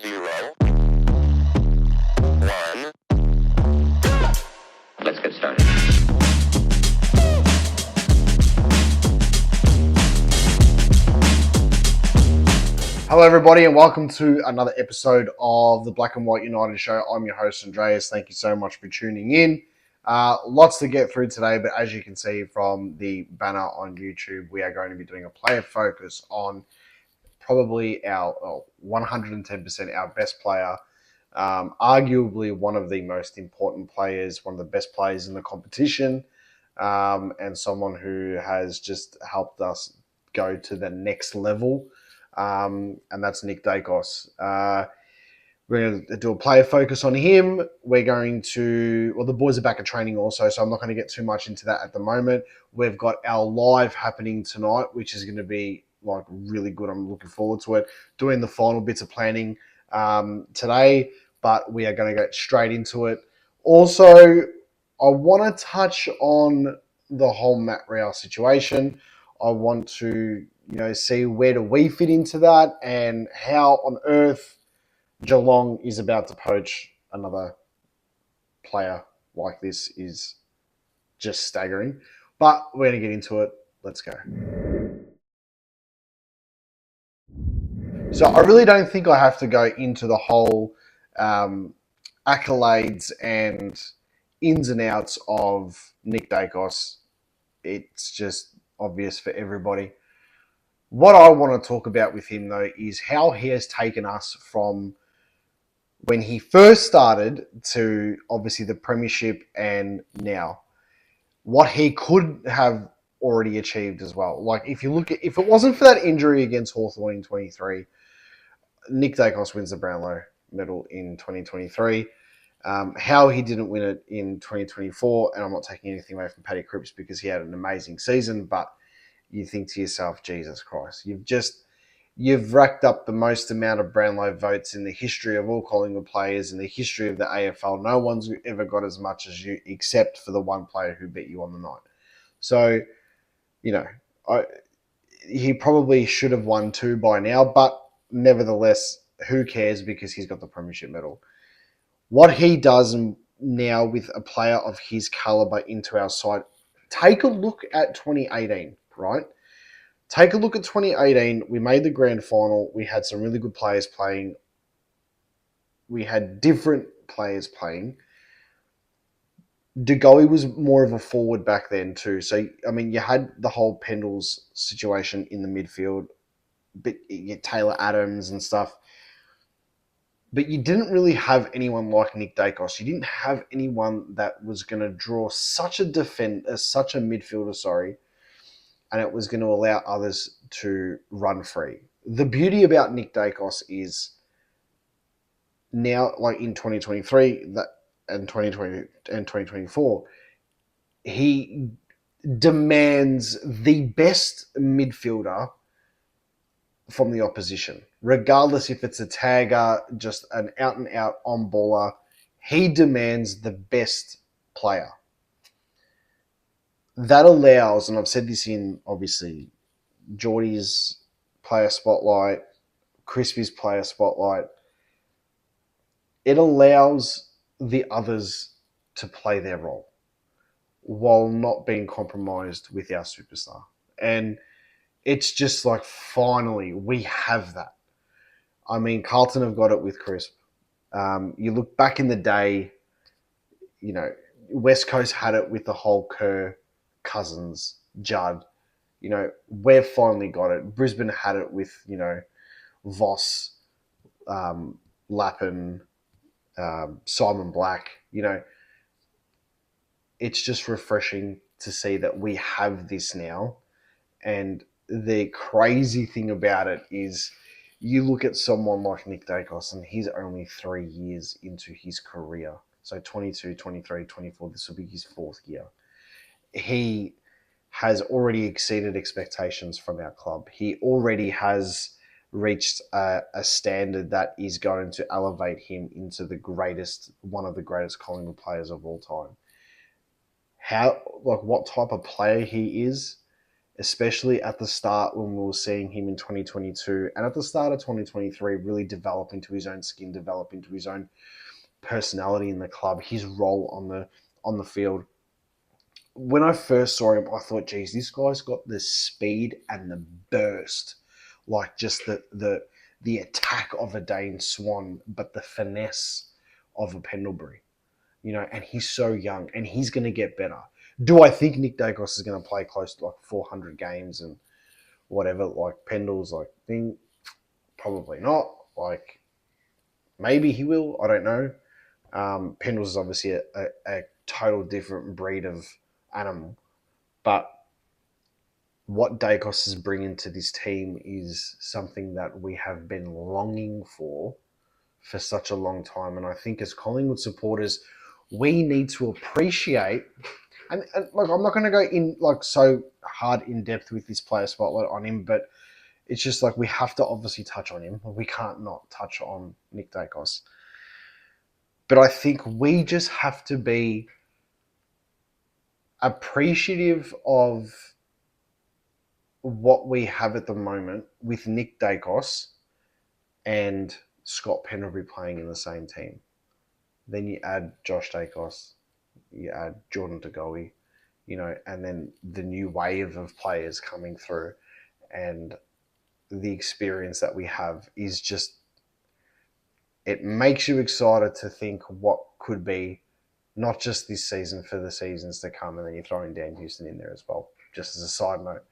0, 1. Let's get started. Hello everybody and welcome to another episode of the Black and White United Show. I'm your host Andreas. Thank you so much for tuning in. Lots to get through today, but as you can see from the banner on YouTube, we are going to be doing a player focus on probably our 110% our best player, arguably one of the most important players, one of the best players in the competition, and someone who has just helped us go to the next level. And that's Nick Daicos. We're going to do a player focus on him. We're going to, well, the boys are back at training also, so I'm not going to get too much into that at the moment. We've got our live happening tonight, which is going to be like really good. I'm looking forward to it. Doing the final bits of planning today, but we are going to get straight into it. Also, I want to touch on the whole Matt Rao situation. I want to, see where do we fit into that and how on earth Geelong is about to poach another player like this is just staggering. But we're going to get into it. Let's go. So I really don't think I have to go into the whole accolades and ins and outs of Nick Daicos. It's just obvious for everybody. What I want to talk about with him, though, is how he has taken us from when he first started to obviously the Premiership and now. What he could have already achieved as well. Like, if it wasn't for that injury against Hawthorn in 23, Nick Daicos wins the Brownlow medal in 2023. How he didn't win it in 2024, and I'm not taking anything away from Paddy Cripps because he had an amazing season, but you think to yourself, Jesus Christ, you've racked up the most amount of Brownlow votes in the history of all Collingwood players, in the history of the AFL. No one's ever got as much as you, except for the one player who beat you on the night. So, he probably should have won two by now, but nevertheless, who cares because he's got the Premiership medal. What he does now with a player of his calibre into our side, take a look at 2018, right? Take a look at 2018. We made the grand final. We had some really good players playing. We had different players playing. De Goey was more of a forward back then too. So, I mean, you had the whole Pendles situation in the midfield, but you get Taylor Adams and stuff. But you didn't really have anyone like Nick Daicos. You didn't have anyone that was going to draw such a midfielder, and it was going to allow others to run free. The beauty about Nick Daicos is now, like in 2023 and 2020 and 2024, he demands the best midfielder from the opposition, regardless if it's a tagger, just an out-and-out on-baller. He demands the best player. That allows, and I've said this in, obviously, Geordie's player spotlight, Crispy's player spotlight, it allows the others to play their role while not being compromised with our superstar. And it's just like, finally, we have that. I mean, Carlton have got it with Crisp. You look back in the day, West Coast had it with the whole Kerr, Cousins, Judd. We've finally got it. Brisbane had it with, Voss, Lappin, Simon Black. It's just refreshing to see that we have this now. And the crazy thing about it is you look at someone like Nick Daicos and he's only 3 years into his career. So 22, 23, 24, this will be his fourth year. He has already exceeded expectations from our club. He already has reached a standard that is going to elevate him into one of the greatest Collingwood players of all time. What type of player he is especially at the start when we were seeing him in 2022 and at the start of 2023 really develop into his own skin, develop into his own personality in the club, his role on the field. When I first saw him, I thought, geez, this guy's got the speed and the burst, like just the attack of a Dane Swan, but the finesse of a Pendlebury. And he's so young, and he's going to get better. Do I think Nick Daicos is going to play close to like 400 games and whatever, like Pendle's like thing? Probably not. Like, maybe he will. I don't know. Pendle's is obviously a total different breed of animal. But what Daicos is bringing to this team is something that we have been longing for such a long time. And I think as Collingwood supporters, we need to appreciate, and look, I'm not going to go in like so hard in depth with this player spotlight on him, but it's just like we have to obviously touch on him. We can't not touch on Nick Daicos. But I think we just have to be appreciative of what we have at the moment with Nick Daicos and Scott Pendlebury playing in the same team. Then you add Josh Daicos, you add Jordan Tagoe, and then the new wave of players coming through, and the experience that we have is just, it makes you excited to think what could be, not just this season, for the seasons to come. And then you're throwing Dan Houston in there as well, just as a side note.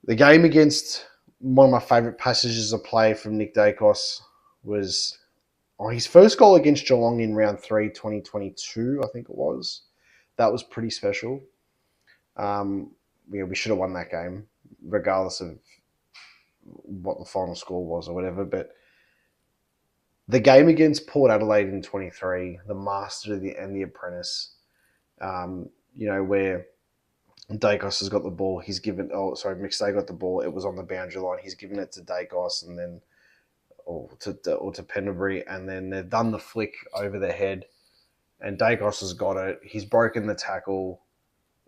The game against, one of my favourite passages of play from Nick Daicos was his first goal against Geelong in round 3, 2022, I think it was. That was pretty special. We should have won that game, regardless of what the final score was or whatever. But the game against Port Adelaide in 23, the Master and the Apprentice, where Daicos has got the ball. He's given. McStay got the ball. It was on the boundary line. He's given it to Daicos and then, or to Pendlebury, and then they've done the flick over the head, and Daicos has got it. He's broken the tackle,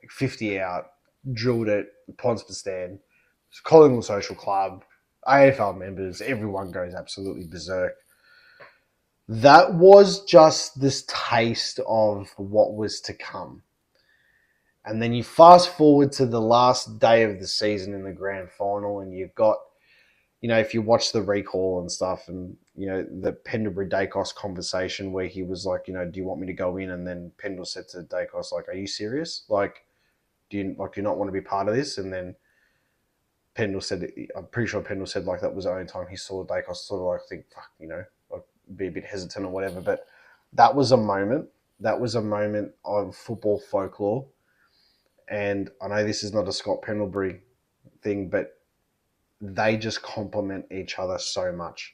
50 out, drilled it. Ponsford stand, Collingwood Social Club, AFL members, everyone goes absolutely berserk. That was just this taste of what was to come. And then you fast forward to the last day of the season in the grand final, and you've got, if you watch the recall and stuff, and, the Pendlebury Daicos conversation where he was like, do you want me to go in? And then Pendle said to Daicos, like, are you serious? Like, do you not want to be part of this? And then Pendle said, I'm pretty sure Pendle said, like, that was the only time he saw Daicos sort of like think, fuck, like be a bit hesitant or whatever. But that was a moment. That was a moment of football folklore. And I know this is not a Scott Pendlebury thing, but they just complement each other so much.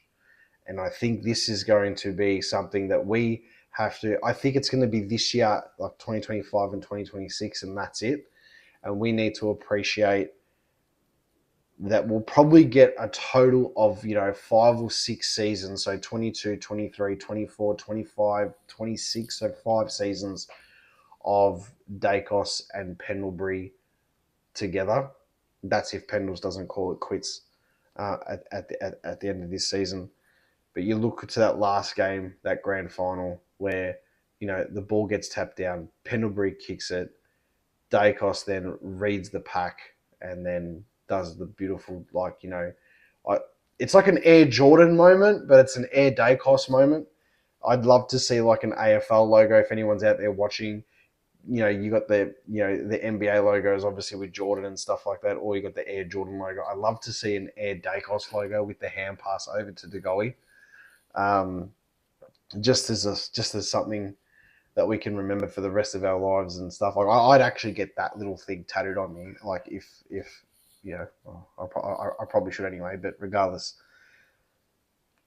And I think this is going to be something that we have to, I think it's going to be this year, like 2025 and 2026, and that's it. And we need to appreciate that we'll probably get a total of, 5 or 6 seasons. So 22, 23, 24, 25, 26. So 5 seasons of Daicos and Pendlebury together. That's if Pendles doesn't call it quits at the end of this season. But you look to that last game, that grand final, where, the ball gets tapped down, Pendlebury kicks it, Daicos then reads the pack and then does the beautiful, it's like an Air Jordan moment, but it's an Air Daicos moment. I'd love to see like an AFL logo if anyone's out there watching. You got the NBA logos obviously with Jordan and stuff like that, or you got the Air Jordan logo. I love to see an Air Daicos logo with the hand pass over to Tagoe. Just as something that we can remember for the rest of our lives and stuff. Like I'd actually get that little thing tattooed on me. Like if I probably should anyway. But regardless,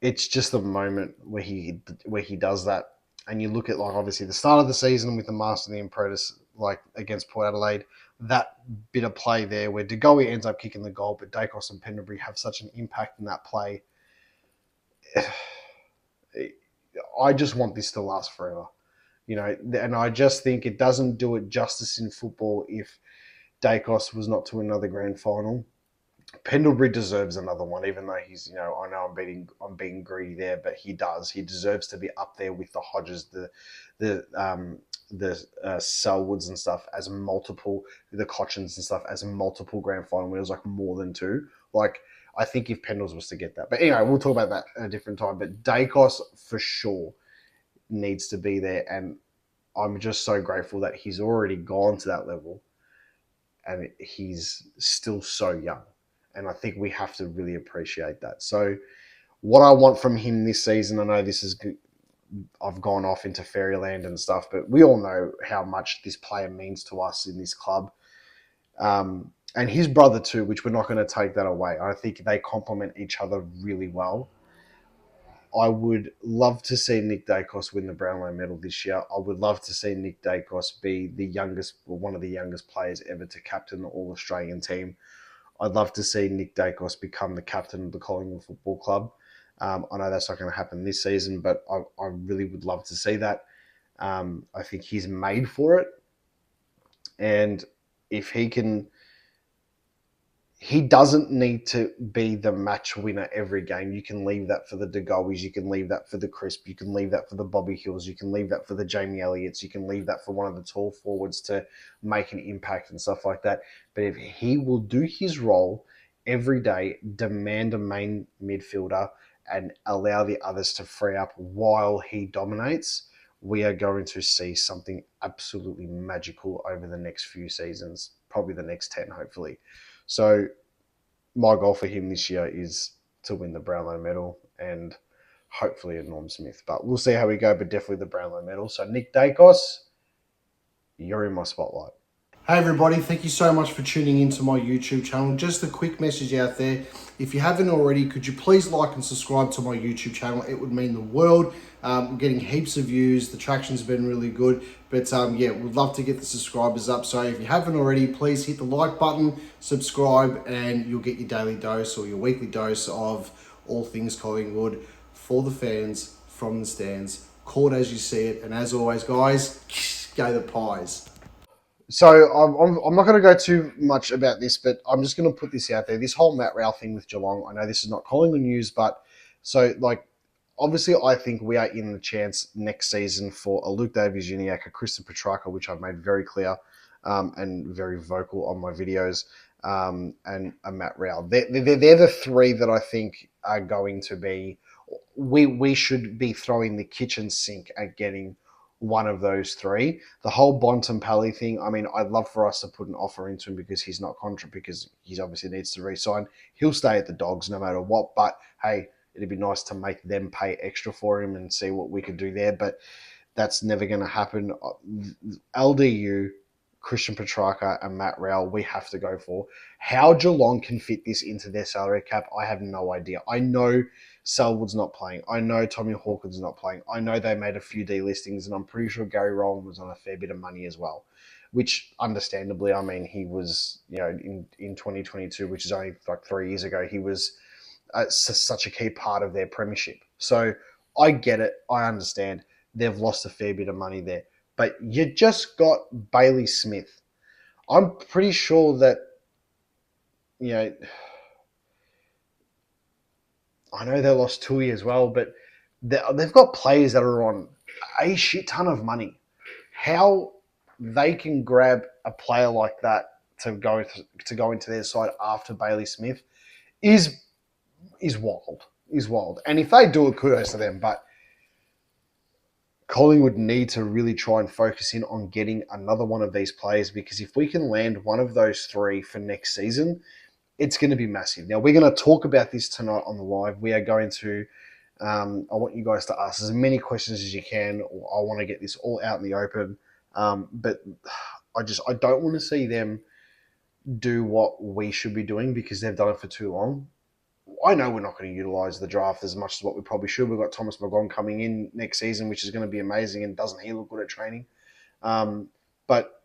it's just the moment where he does that. And you look at, like, obviously the start of the season with the Master and the Apprentice, like against Port Adelaide, that bit of play there where Tagoe ends up kicking the goal, but Daicos and Pendlebury have such an impact in that play. I just want this to last forever, and I just think it doesn't do it justice in football if Daicos was not to another grand final. Pendlebury deserves another one, even though he's, I know I'm being greedy there, but he does. He deserves to be up there with the Hodges, the Selwoods and stuff as multiple, the Cochins and stuff as a multiple grand final winners, like more than two. Like, I think if Pendles was to get that. But anyway, we'll talk about that at a different time. But Daicos for sure needs to be there. And I'm just so grateful that he's already gone to that level and he's still so young. And I think we have to really appreciate that. So, what I want from him this season, I know this is, I've gone off into fairyland and stuff, but we all know how much this player means to us in this club. And his brother too, which we're not going to take that away. I think they complement each other really well. I would love to see Nick Daicos win the Brownlow medal this year. I would love to see Nick Daicos be the youngest, or one of the youngest players ever to captain the All-Australian team. I'd love to see Nick Daicos become the captain of the Collingwood Football Club. I know that's not going to happen this season, but I really would love to see that. I think he's made for it. And if he can... He doesn't need to be the match winner every game. You can leave that for the De Goeys. You can leave that for the Crisp. You can leave that for the Bobby Hills. You can leave that for the Jamie Elliots. You can leave that for one of the tall forwards to make an impact and stuff like that. But if he will do his role every day, demand a main midfielder, and allow the others to free up while he dominates, we are going to see something absolutely magical over the next few seasons, probably the next 10, hopefully. So my goal for him this year is to win the Brownlow medal and hopefully a Norm Smith. But we'll see how we go, but definitely the Brownlow medal. So Nick Daicos, you're in my spotlight. Hey everybody, thank you so much for tuning into my YouTube channel. Just a quick message out there. If you haven't already, could you please like and subscribe to my YouTube channel? It would mean the world. We're getting heaps of views. The traction's been really good. But yeah, we'd love to get the subscribers up. So if you haven't already, please hit the like button, subscribe, and you'll get your daily dose or your weekly dose of all things Collingwood for the fans, from the stands. Call it as you see it. And as always, guys, go the Pies. So I'm not going to go too much about this, but I'm just going to put this out there. This whole Matt Rowell thing with Geelong, I know this is not Collingwood news, but so like obviously I think we are in the chance next season for a Luke Davies-Uniacke, a Kristen Petrarca, which I've made very clear and very vocal on my videos, and a Matt Rowell. They're the three that I think are going to be, we should be throwing the kitchen sink at getting one of those three. The whole Bontempelli thing, I mean, I'd love for us to put an offer into him because he's not contract, because he's obviously needs to re-sign. He'll stay at the Dogs no matter what, but hey, it'd be nice to make them pay extra for him and see what we could do there, but that's never going to happen. LDU, Christian Petrarca and Matt Rowell, we have to go for. How Geelong can fit this into their salary cap, I have no idea. I know Selwood's not playing. I know Tommy Hawkins not playing. I know they made a few delistings, and I'm pretty sure Gary Rowland was on a fair bit of money as well, which understandably, I mean, he was, in 2022, which is only like 3 years ago, he was such a key part of their premiership. So I get it. I understand. They've lost a fair bit of money there. But you just got Bailey Smith. I'm pretty sure that, I know they lost Tui as well, but they've got players that are on a shit ton of money. How they can grab a player like that to go into their side after Bailey Smith is wild. Is wild. And if they do it, kudos to them. But Collingwood need to really try and focus in on getting another one of these players, because if we can land one of those three for next season, it's going to be massive. Now, we're going to talk about this tonight on the live. We are going to, I want you guys to ask as many questions as you can. I want to get this all out in the open. But I don't want to see them do what we should be doing because they've done it for too long. I know we're not going to utilise the draft as much as what we probably should. We've got Thomas McGon coming in next season, which is going to be amazing, and doesn't he look good at training? But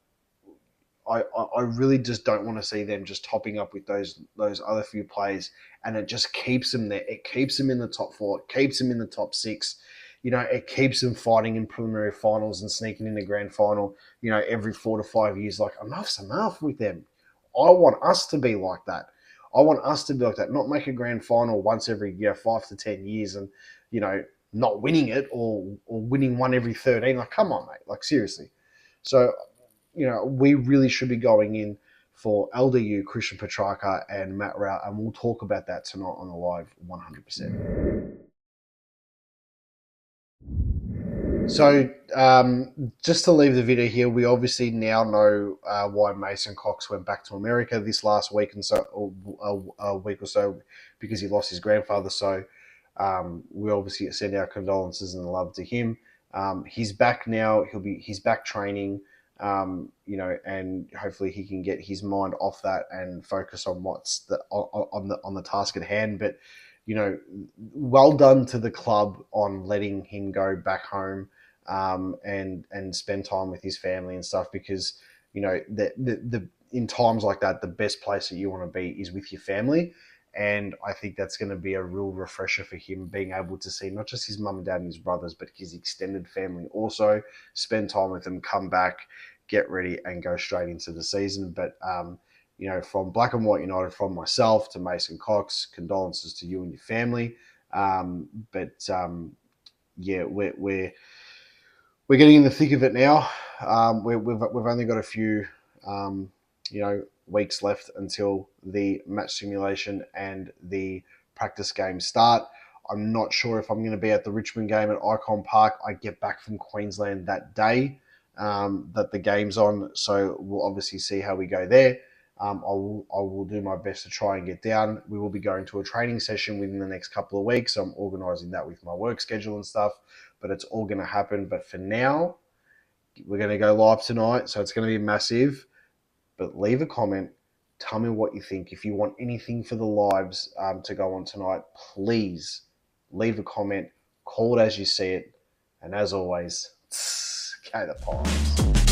I really just don't want to see them just topping up with those other few players, and it just keeps them there. It keeps them in the top four. It keeps them in the top six. It keeps them fighting in preliminary finals and sneaking in the grand final, every 4 to 5 years. Like, enough's enough with them. I want us to be like that. I want us to be like that, not make a grand final once every 5 to 10 years and, not winning it or winning one every 13. Like, come on, mate. Like, seriously. So, we really should be going in for LDU, Christian Petrarca, and Matt Rowell, and we'll talk about that tonight on the live 100%. So, just to leave the video here, we obviously now know why Mason Cox went back to America this last week and so, or a week or so, because he lost his grandfather. So, we obviously send our condolences and love to him. He's back now. He's back training. And hopefully he can get his mind off that and focus on what's on the task at hand. But well done to the club on letting him go back home and spend time with his family and stuff, because the in times like that, the best place that you want to be is with your family. And I think that's going to be a real refresher for him, being able to see not just his mum and dad and his brothers, but his extended family also, spend time with them, come back, get ready, and go straight into the season. But, from Black and White United, from myself to Mason Cox, condolences to you and your family. Yeah, we're getting in the thick of it now. We've only got a few, weeks left until the match simulation and the practice games start. I'm not sure if I'm going to be at the Richmond game at Icon Park. I get back from Queensland that day that the game's on, so we'll obviously see how we go there. I will do my best to try and get down. We will be going to a training session within the next couple of weeks, so I'm organising that with my work schedule and stuff, but it's all going to happen. But for now, we're going to go live tonight, so it's going to be massive. But leave a comment. Tell me what you think. If you want anything for the lives to go on tonight, please leave a comment. Call it as you see it. And as always, go the Pies.